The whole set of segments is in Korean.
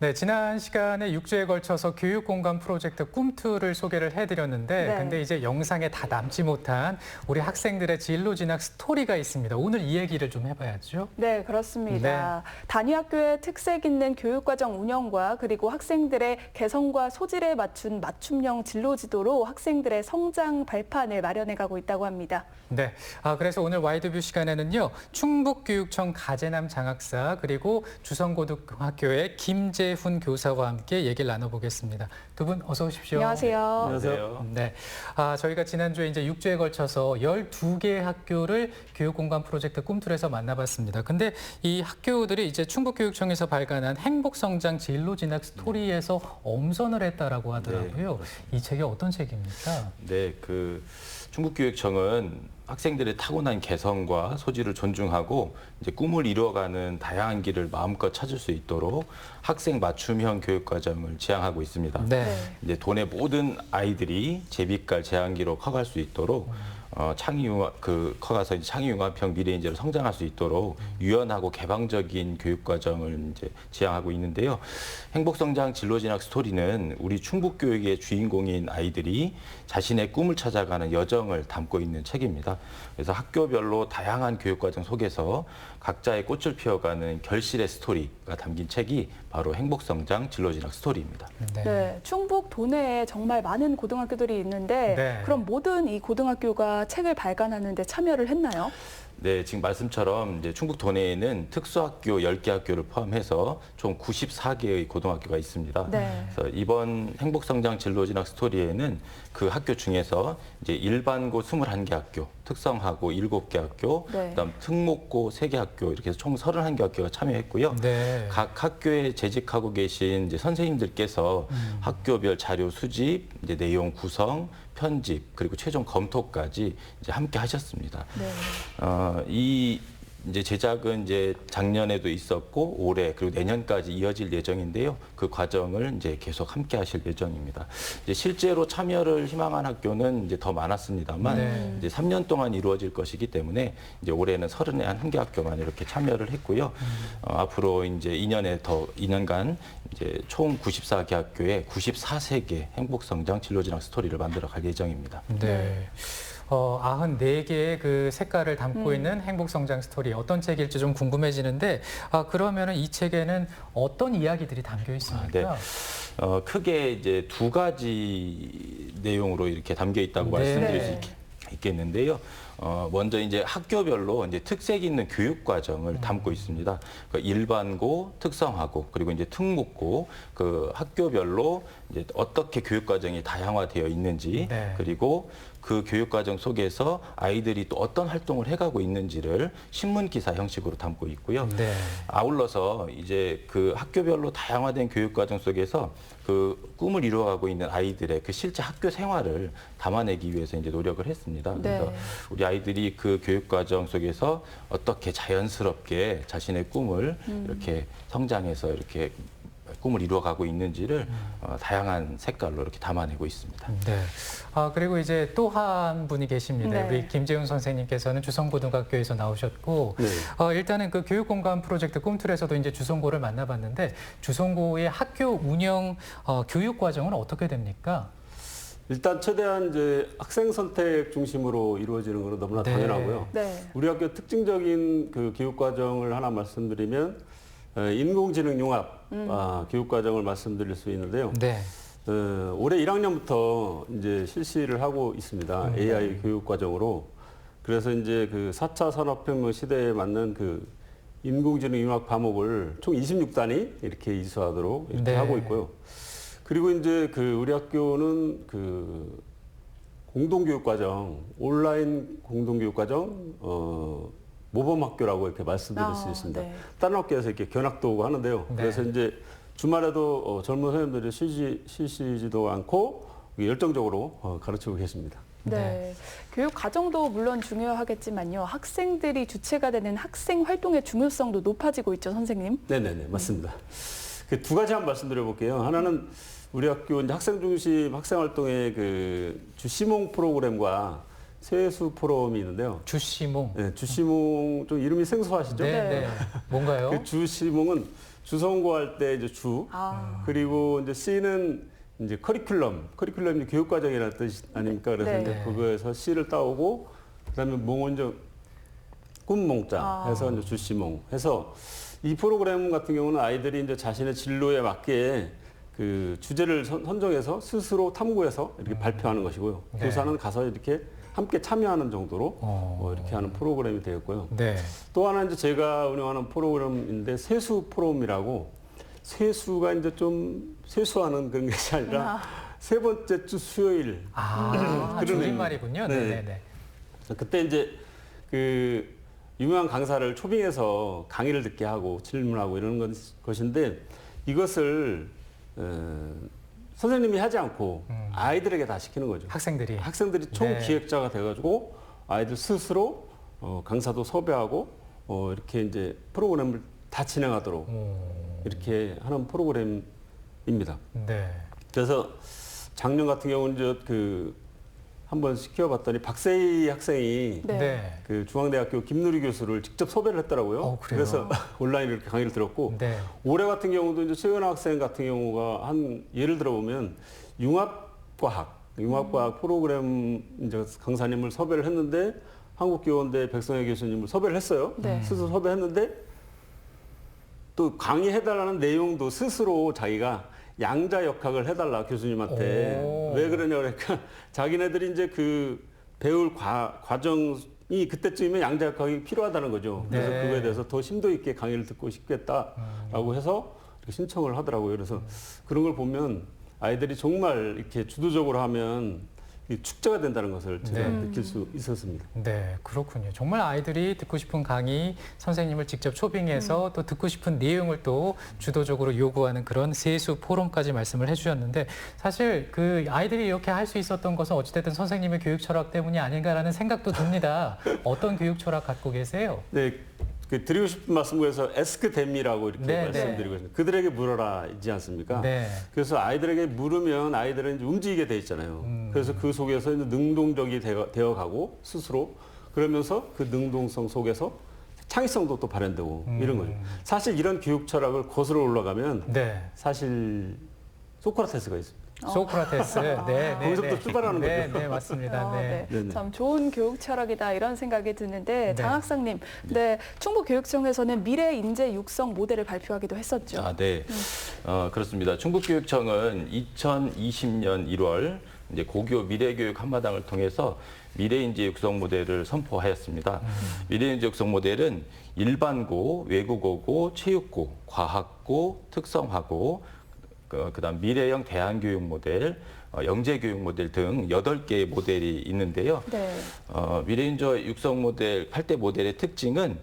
네, 지난 시간에 6주에 걸쳐서 교육공간 프로젝트 꿈2를 소개를 해드렸는데 네. 근데 이제 영상에 다 남지 못한 우리 학생들의 진로 진학 스토리가 있습니다. 오늘 이 얘기를 좀 해봐야죠. 네, 그렇습니다. 단위 학교의 특색 있는 교육과정 운영과 그리고 학생들의 개성과 소질에 맞춘 맞춤형 진로 지도로 학생들의 성장 발판을 마련해가고 있다고 합니다. 네, 그래서 오늘 와이드뷰 시간에는요. 충북교육청 가재남 장학사 그리고 주성고등학교의 김재훈 교사와 함께 얘기를 나눠보겠습니다. 두 분 어서 오십시오. 안녕하세요. 안녕하세요. 네, 저희가 지난주에 이제 6주에 걸쳐서 12개의 학교를 교육공간 프로젝트 꿈틀에서 만나봤습니다. 근데 이 학교들이 이제 충북교육청에서 발간한 행복성장 진로 진학 스토리에서 엄선을 했다라고 하더라고요. 이 책이 어떤 책입니까? 네, 충북교육청은 학생들의 타고난 개성과 소질을 존중하고 이제 꿈을 이루어가는 다양한 길을 마음껏 찾을 수 있도록 학생 맞춤형 교육 과정을 지향하고 있습니다. 네. 이제 도내 모든 아이들이 재빛깔 제한기로 커갈 수 있도록 커가서 이제 창의융합형 미래인재로 성장할 수 있도록 유연하고 개방적인 교육 과정을 이제 지향하고 있는데요. 행복성장 진로진학 스토리는 우리 충북교육의 주인공인 아이들이 자신의 꿈을 찾아가는 여정을 담고 있는 책입니다. 그래서 학교별로 다양한 교육 과정 속에서 각자의 꽃을 피워가는 결실의 스토리가 담긴 책이 바로 행복성장 진로진학 스토리입니다. 네, 충북 도내에 정말 많은 고등학교들이 있는데 네. 그럼 모든 이 고등학교가 책을 발간하는 데 참여를 했나요? 네, 지금 말씀처럼 이제 충북 도내에는 특수학교 10개 학교를 포함해서 총 94개의 고등학교가 있습니다. 네. 그래서 이번 행복성장 진로진학 스토리에는 그 학교 중에서 이제 일반고 21개 학교, 특성화고 7개 학교, 네. 그다음 특목고 3개 학교 이렇게 해서 총 31개 학교가 참여했고요. 네. 각 학교에 재직하고 계신 이제 선생님들께서 학교별 자료 수집, 이제 내용 구성, 편집 그리고 최종 검토까지 이제 함께 하셨습니다. 네. 이 이제 제작은 이제 작년에도 있었고 올해 그리고 내년까지 이어질 예정인데요. 그 과정을 이제 계속 함께 하실 예정입니다. 이제 실제로 참여를 희망한 학교는 이제 더 많았습니다만 네. 이제 3년 동안 이루어질 것이기 때문에 이제 올해는 31개 학교만 이렇게 참여를 했고요. 앞으로 이제 2년간 이제 총 94개 학교에 94세계 행복성장 진로진학 스토리를 만들어 갈 예정입니다. 네. 94개의 그 색깔을 담고 있는 행복성장 스토리 어떤 책일지 좀 궁금해지는데 그러면은 이 책에는 어떤 이야기들이 담겨 있습니까? 네. 크게 이제 두 가지 내용으로 이렇게 담겨 있다고 네. 말씀드릴 수 있겠는데요. 먼저 이제 학교별로 이제 특색 있는 교육 과정을 담고 있습니다. 그러니까 일반고, 특성화고, 그리고 이제 특목고 그 학교별로 이제 어떻게 교육 과정이 다양화되어 있는지, 네. 그리고 그 교육 과정 속에서 아이들이 또 어떤 활동을 해가고 있는지를 신문 기사 형식으로 담고 있고요. 네. 아울러서 이제 그 학교별로 다양화된 교육 과정 속에서 그 꿈을 이루어가고 있는 아이들의 그 실제 학교 생활을 담아내기 위해서 이제 노력을 했습니다. 그래서 네. 우리 아이들이 그 교육 과정 속에서 어떻게 자연스럽게 자신의 꿈을 이렇게 성장해서 이렇게 꿈을 이루어가고 있는지를 다양한 색깔로 이렇게 담아내고 있습니다. 네. 그리고 이제 또 한 분이 계십니다. 네. 우리 김재훈 선생님께서는 주성고등학교에서 나오셨고, 일단은 그 교육공간 프로젝트 꿈틀에서도 이제 주성고를 만나봤는데, 주성고의 학교 운영 교육 과정은 어떻게 됩니까? 일단 최대한 이제 학생 선택 중심으로 이루어지는 것은 너무나 네. 당연하고요. 네. 우리 학교 특징적인 그 교육 과정을 하나 말씀드리면 인공지능 융합 교육 과정을 말씀드릴 수 있는데요. 네. 올해 1학년부터 이제 실시를 하고 있습니다. AI 교육 과정으로. 그래서 이제 그 4차 산업혁명 시대에 맞는 그 인공지능 융합 과목을 총 26단위 이렇게 이수하도록 이렇게 네. 하고 있고요. 그리고 이제 그 우리 학교는 그 공동교육과정, 온라인 공동교육과정, 모범학교라고 이렇게 말씀드릴 수 있습니다. 네. 다른 학교에서 이렇게 견학도 오고 하는데요. 네. 그래서 이제 주말에도 젊은 선생님들이 쉬시지도 않고 열정적으로 가르치고 계십니다. 네. 교육 과정도 물론 중요하겠지만요. 학생들이 주체가 되는 학생 활동의 중요성도 높아지고 있죠, 선생님. 네네네, 맞습니다. 그 두 가지 한번 말씀드려 볼게요. 하나는 우리 학교 이제 학생 중심 학생 활동의 그 주시몽 프로그램과 세수 포럼이 있는데요. 주시몽. 네, 주시몽 좀 이름이 생소하시죠? 네, 네. 뭔가요? 그 주시몽은 주성고할 때 이제 주, 그리고 이제 C는 이제 커리큘럼이 교육과정이라는 뜻 아닙니까? 그래서 네. 이제 그거에서 C를 따오고, 그다음에 몽은 이제 꿈몽자 해서 이제 주시몽 해서 이 프로그램 같은 경우는 아이들이 이제 자신의 진로에 맞게 그 주제를 선정해서 스스로 탐구해서 이렇게 발표하는 것이고요. 네. 교사는 가서 이렇게 함께 참여하는 정도로 이렇게 하는 프로그램이 되었고요. 네. 또 하나 이제 제가 운영하는 프로그램인데 세수 포럼이라고, 세수가 이제 좀 세수하는 그런 것이 아니라 세 번째 주 수요일. 그런 줄임말이군요. 네. 네네네. 그때 이제 그 유명한 강사를 초빙해서 강의를 듣게 하고 질문하고 이러는 것인데, 이것을 선생님이 하지 않고 아이들에게 다 시키는 거죠. 학생들이 총기획자가 돼가지고 아이들 스스로 강사도 섭외하고 이렇게 이제 프로그램을 다 진행하도록 이렇게 하는 프로그램입니다. 네. 그래서 작년 같은 경우는 그 한번 시켜봤더니 박세희 학생이 네. 그 중앙대학교 김누리 교수를 직접 섭외를 했더라고요. 그래요? 그래서 온라인으로 이렇게 강의를 들었고, 네. 올해 같은 경우도 이제 최은하 학생 같은 경우가 한 예를 들어보면 융합과학 프로그램 이제 강사님을 섭외를 했는데, 한국교원대 백성혜 교수님을 섭외를 했어요. 네. 스스로 섭외했는데 또 강의해달라는 내용도 스스로 자기가 양자역학을 해달라 교수님한테. 왜 그러냐 그러니까 자기네들이 이제 그 배울 과정이 그때쯤이면 양자역학이 필요하다는 거죠. 그래서 네. 그거에 대해서 더 심도 있게 강의를 듣고 싶겠다라고 해서 이렇게 신청을 하더라고요. 그래서 그런 걸 보면 아이들이 정말 이렇게 주도적으로 하면 이 축제가 된다는 것을 제가 네. 느낄 수 있었습니다. 네, 그렇군요. 정말 아이들이 듣고 싶은 강의, 선생님을 직접 초빙해서 또 듣고 싶은 내용을 또 주도적으로 요구하는 그런 세수 포럼까지 말씀을 해주셨는데, 사실 그 아이들이 이렇게 할 수 있었던 것은 어찌됐든 선생님의 교육 철학 때문이 아닌가라는 생각도 듭니다. 어떤 교육 철학 갖고 계세요? 네, 그 드리고 싶은 말씀에서 에스크 댐이라고 이렇게 네, 말씀드리고 있습니다. 그들에게 물어라이지 않습니까? 네. 그래서 아이들에게 물으면 아이들은 이제 움직이게 돼 있잖아요. 그래서 그 속에서 이제 능동적이 되어가고 스스로, 그러면서 그 능동성 속에서 창의성도 또 발현되고 이런 거죠. 사실 이런 교육 철학을 거슬러 올라가면 네. 사실 소크라테스가 있습니다. 소크라테스. 네, 거기서부터 출발하는 네, 거죠. 네, 맞습니다. 네. 네네. 참 좋은 교육 철학이다 이런 생각이 드는데 네. 장 학사님, 네, 충북교육청에서는 미래 인재 육성 모델을 발표하기도 했었죠. 아, 네. 그렇습니다. 충북교육청은 2020년 1월 이제 고교 미래교육 한마당을 통해서 미래인재 육성 모델을 선포하였습니다. 미래인재 육성 모델은 일반고, 외국어고, 체육고, 과학고, 특성화고, 그다음 미래형 대안교육 모델, 영재교육 모델 등 8개의 모델이 있는데요. 네. 미래인재 육성 모델 8대 모델의 특징은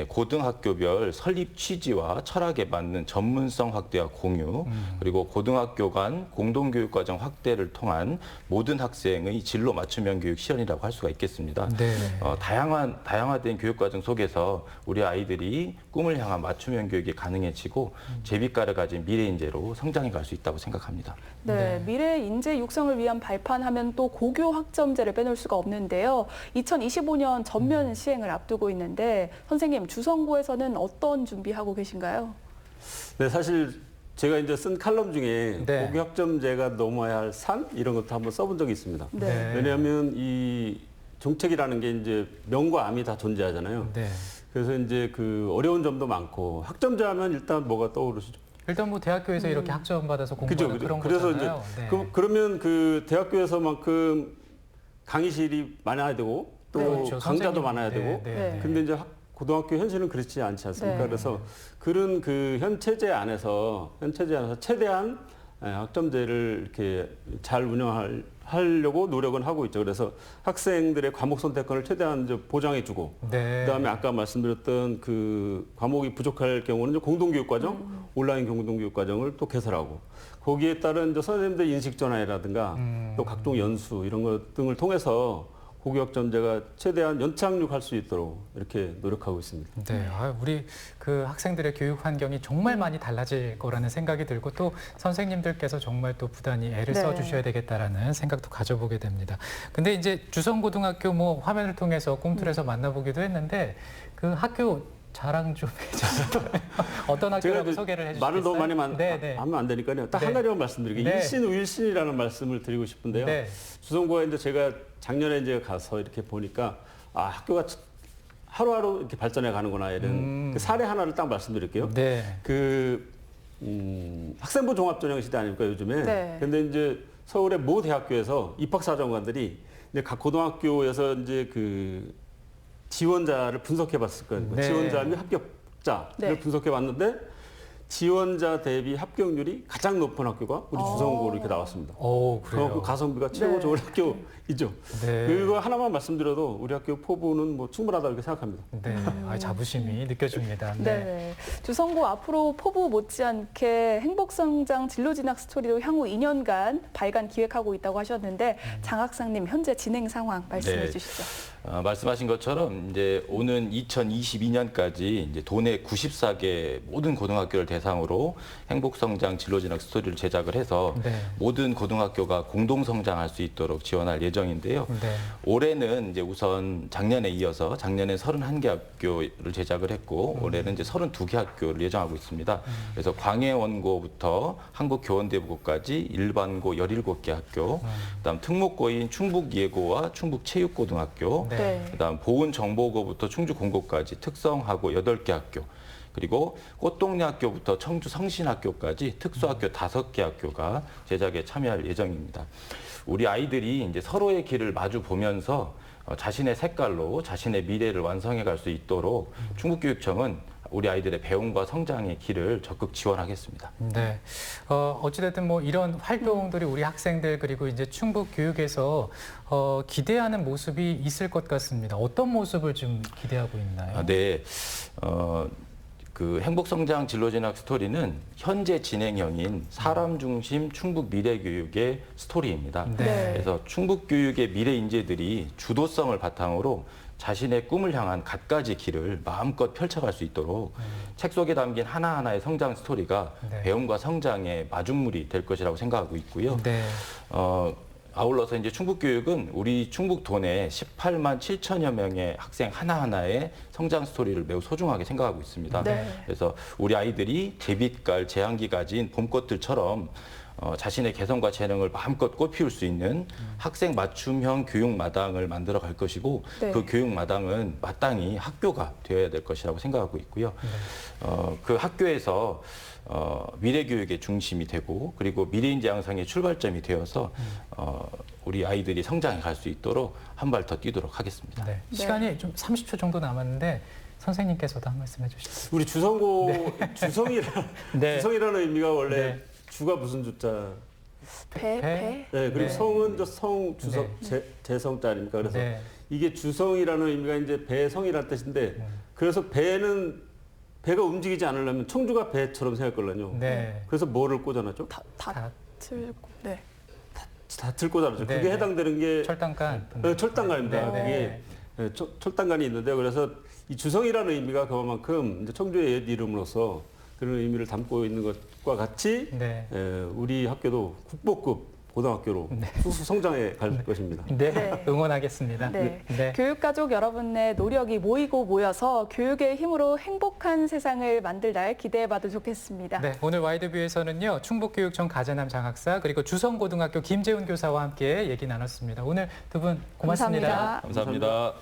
고등학교별 설립 취지와 철학에 맞는 전문성 확대와 공유, 그리고 고등학교 간 공동교육과정 확대를 통한 모든 학생의 진로 맞춤형 교육 실현이라고 할 수가 있겠습니다. 네. 다양화된 교육과정 속에서 우리 아이들이 꿈을 향한 맞춤형 교육이 가능해지고 재빛깔을 가진 미래인재로 성장해 갈 수 있다고 생각합니다. 네, 미래 인재 육성을 위한 발판하면 또 고교 학점제를 빼놓을 수가 없는데요. 2025년 전면 시행을 앞두고 있는데 선생님, 주성고에서는 어떤 준비하고 계신가요? 네, 사실 제가 이제 쓴 칼럼 중에 네. 고교 학점제가 넘어야 할 산 이런 것도 한번 써본 적이 있습니다. 네. 왜냐하면 이 정책이라는 게 이제 명과 암이 다 존재하잖아요. 네. 그래서 이제 그 어려운 점도 많고, 학점제 하면 일단 뭐가 떠오르시죠? 일단 뭐 대학교에서 이렇게 학점 받아서 공부하는 그런 그래서 거잖아요. 이제 네. 그러면 그 대학교에서만큼 강의실이 많아야 되고 또 그렇죠. 강좌도 선생님. 많아야 네, 되고. 네. 근데 이제 고등학교 현실은 그렇지 않지 않습니까? 네. 그래서 그런 그 현 체제 안에서 최대한 학점제를 이렇게 잘 운영하려고 노력은 하고 있죠. 그래서 학생들의 과목 선택권을 최대한 이제 보장해주고, 네. 그다음에 아까 말씀드렸던 그 과목이 부족할 경우는 이제 공동교육과정, 온라인 공동교육과정을 또 개설하고, 거기에 따른 이제 선생님들 인식 전환이라든가 또 각종 연수 이런 것 등을 통해서 고교 학점제가 최대한 연착륙할 수 있도록 이렇게 노력하고 있습니다. 네, 우리 그 학생들의 교육 환경이 정말 많이 달라질 거라는 생각이 들고, 또 선생님들께서 정말 또 부단히 애를 네. 써주셔야 되겠다라는 생각도 가져보게 됩니다. 근데 이제 주성고등학교 뭐 화면을 통해서 꿈틀에서 만나보기도 했는데, 그 학교 자랑 좀 해주세요. 어떤 학교라고 소개를 해주시겠어요? 말을 너무 많이 네. 하면 안 되니까요. 딱 네. 한 가지만 말씀드리게 네. 일신 우일신이라는 말씀을 드리고 싶은데요. 네. 주성고에 이제 제가 작년에 이제 가서 이렇게 보니까 학교가 하루하루 이렇게 발전해 가는구나 이런 그 사례 하나를 딱 말씀드릴게요. 네. 학생부 종합전형 시대 아닙니까 요즘에. 네. 근데 이제 서울의 모 대학교에서 입학사정관들이 이제 각 고등학교에서 이제 그 지원자를 분석해 봤을 거예요. 네. 지원자 및 합격자를 네. 분석해 봤는데 지원자 대비 합격률이 가장 높은 학교가 우리 주성고로 이렇게 나왔습니다. 오, 그래요. 그만큼 가성비가 최고 네. 좋은 학교이죠. 네. 그거 하나만 말씀드려도 우리 학교 포부는 뭐 충분하다 이렇게 생각합니다. 네. 자부심이 느껴집니다. 네. 주성고 앞으로 포부 못지않게 행복성장 진로진학 스토리로 향후 2년간 발간 기획하고 있다고 하셨는데 장학상님 현재 진행 상황 말씀해 네. 주시죠. 말씀하신 것처럼 이제 오는 2022년까지 이제 도내 94개 모든 고등학교를 대상으로 행복성장 진로진학 스토리를 제작을 해서 네. 모든 고등학교가 공동 성장할 수 있도록 지원할 예정인데요. 네. 올해는 이제 우선 작년에 이어서 작년에 31개 학교를 제작을 했고 올해는 이제 32개 학교를 예정하고 있습니다. 그래서 광해원고부터 한국교원대부고까지 일반고 17개 학교, 그다음 특목고인 충북예고와 충북체육고등학교, 네. 그다음 보훈정보고부터 충주공고까지 특성하고 8개 학교, 그리고 꽃동네학교부터 청주성신학교까지 특수학교 5개 학교가 제작에 참여할 예정입니다. 우리 아이들이 이제 서로의 길을 마주 보면서 자신의 색깔로 자신의 미래를 완성해 갈 수 있도록 충북교육청은 우리 아이들의 배움과 성장의 길을 적극 지원하겠습니다. 네. 어찌됐든 뭐 이런 활동들이 우리 학생들 그리고 이제 충북 교육에서 기대하는 모습이 있을 것 같습니다. 어떤 모습을 좀 기대하고 있나요? 네. 그 행복성장 진로진학 스토리는 현재 진행형인 사람 중심 충북 미래교육의 스토리입니다. 네. 그래서 충북 교육의 미래 인재들이 주도성을 바탕으로 자신의 꿈을 향한 갖가지 길을 마음껏 펼쳐갈 수 있도록 책 속에 담긴 하나하나의 성장 스토리가 네. 배움과 성장의 마중물이 될 것이라고 생각하고 있고요. 네. 아울러서 이제 충북교육은 우리 충북 도내 18만 7천여 명의 학생 하나하나의 성장 스토리를 매우 소중하게 생각하고 있습니다. 네. 그래서 우리 아이들이 제빛깔 제한기 가진 봄꽃들처럼 자신의 개성과 재능을 마음껏 꽃피울 수 있는 학생 맞춤형 교육 마당을 만들어 갈 것이고 네. 그 교육 마당은 마땅히 학교가 되어야 될 것이라고 생각하고 있고요. 그 학교에서 미래 교육의 중심이 되고 그리고 미래인재 양성의 출발점이 되어서 우리 아이들이 성장해 갈 수 있도록 한 발 더 뛰도록 하겠습니다. 네. 시간이 좀 30초 정도 남았는데 선생님께서도 한 말씀 해주시죠. 우리 주성고 네. 주성이라는 의미가 원래 네. 주가 무슨 주자? 배. 네, 그리고 네. 성은 성 주성 재성자 아닙니까? 그래서 네. 이게 주성이라는 의미가 이제 배성이라는 뜻인데 그래서 배가 움직이지 않으려면 청주가 배처럼 생각할걸요. 네. 그래서 뭐를 꽂아놨죠? 다틀고. 네. 다틀 꽂아놨죠. 네, 그게 네. 해당되는 게 철단간. 철단간입니다. 네. 그게 철단간이 있는데요. 그래서 이 주성이라는 의미가 그만큼 이제 청주의 옛 이름으로서 그런 의미를 담고 있는 것과 같이 네. 우리 학교도 국보급 고등학교로 수수 성장해 갈 것입니다. 네. 네. 응원하겠습니다. 네. 네. 교육가족 여러분의 노력이 모이고 모여서 교육의 힘으로 행복한 세상을 만들 날 기대해봐도 좋겠습니다. 네, 오늘 와이드뷰에서는요 충북교육청 가재남 장학사 그리고 주성고등학교 김재훈 교사와 함께 얘기 나눴습니다. 오늘 두 분 고맙습니다. 감사합니다. 감사합니다.